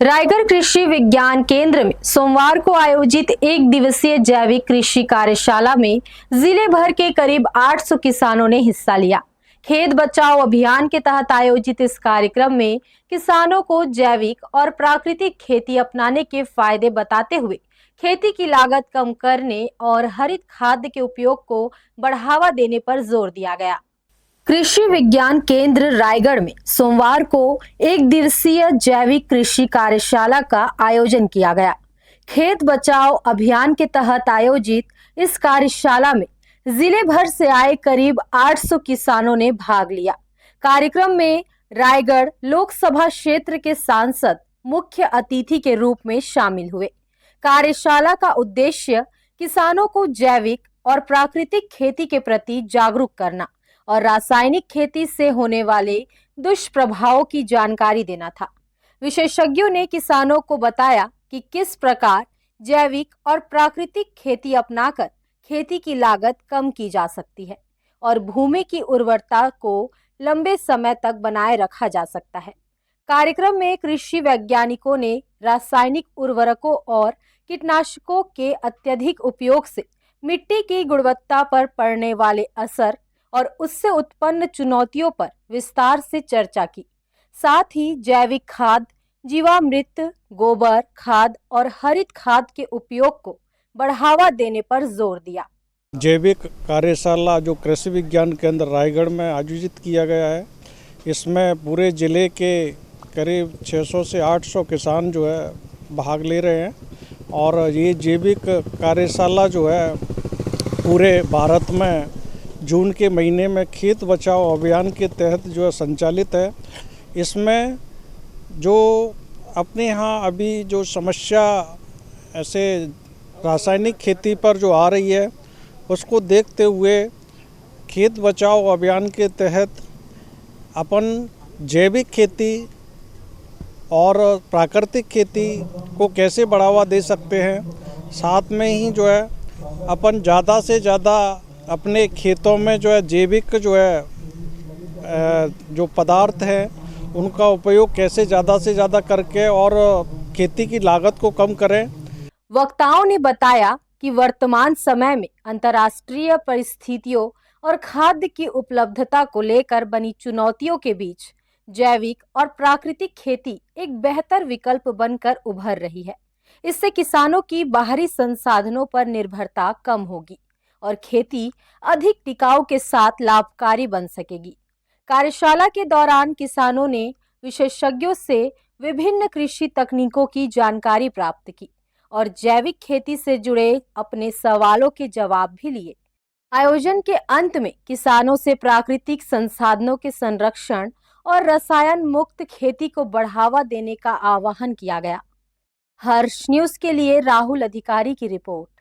रायगढ़ कृषि विज्ञान केंद्र में सोमवार को आयोजित एक दिवसीय जैविक कृषि कार्यशाला में जिले भर के करीब 800 किसानों ने हिस्सा लिया। खेत बचाओ अभियान के तहत आयोजित इस कार्यक्रम में किसानों को जैविक और प्राकृतिक खेती अपनाने के फायदे बताते हुए खेती की लागत कम करने और हरित खाद के उपयोग को बढ़ावा देने पर जोर दिया गया। कृषि विज्ञान केंद्र रायगढ़ में सोमवार को एक दिवसीय जैविक कृषि कार्यशाला का आयोजन किया गया। खेत बचाओ अभियान के तहत आयोजित इस कार्यशाला में जिले भर से आए करीब 800 किसानों ने भाग लिया। कार्यक्रम में रायगढ़ लोकसभा क्षेत्र के सांसद मुख्य अतिथि के रूप में शामिल हुए। कार्यशाला का उद्देश्य किसानों को जैविक और प्राकृतिक खेती के प्रति जागरूक करना और रासायनिक खेती से होने वाले दुष्प्रभावों की जानकारी देना था। विशेषज्ञों ने किसानों को बताया कि किस प्रकार जैविक और प्राकृतिक खेती अपनाकर खेती की लागत कम की जा सकती है और भूमि की उर्वरता को लंबे समय तक बनाए रखा जा सकता है। कार्यक्रम में कृषि वैज्ञानिकों ने रासायनिक उर्वरकों और कीटनाशकों के अत्यधिक उपयोग से मिट्टी की गुणवत्ता पर पड़ने वाले असर और उससे उत्पन्न चुनौतियों पर विस्तार से चर्चा की। साथ ही जैविक खाद, जीवामृत, गोबर खाद और हरित खाद के उपयोग को बढ़ावा देने पर जोर दिया। जैविक कार्यशाला जो कृषि विज्ञान केंद्र रायगढ़ में आयोजित किया गया है, इसमें पूरे ज़िले के करीब 600 से 800 किसान जो है भाग ले रहे हैं और ये जैविक कार्यशाला जो है पूरे भारत में जून के महीने में खेत बचाओ अभियान के तहत जो है संचालित है। इसमें जो अपने यहाँ अभी जो समस्या ऐसे रासायनिक खेती पर जो आ रही है, उसको देखते हुए खेत बचाओ अभियान के तहत अपन जैविक खेती और प्राकृतिक खेती को कैसे बढ़ावा दे सकते हैं। साथ में ही जो है अपन ज़्यादा से ज़्यादा अपने खेतों में जो है जैविक जो है जो पदार्थ है उनका उपयोग कैसे ज़्यादा से ज़्यादा करके और खेती की लागत को कम करें। वक्ताओं ने बताया कि वर्तमान समय में अंतर्राष्ट्रीय परिस्थितियों और खाद्य की उपलब्धता को लेकर बनी चुनौतियों के बीच जैविक और प्राकृतिक खेती एक बेहतर विकल्प बनकर उभर रही है। इससे किसानों की बाहरी संसाधनों पर निर्भरता कम होगी और खेती अधिक टिकाऊ के साथ लाभकारी बन सकेगी। कार्यशाला के दौरान किसानों ने विशेषज्ञों से विभिन्न कृषि तकनीकों की जानकारी प्राप्त की और जैविक खेती से जुड़े अपने सवालों के जवाब भी लिए। आयोजन के अंत में किसानों से प्राकृतिक संसाधनों के संरक्षण और रसायन मुक्त खेती को बढ़ावा देने का आह्वान किया गया। हर्ष न्यूज़ के लिए राहुल अधिकारी की रिपोर्ट।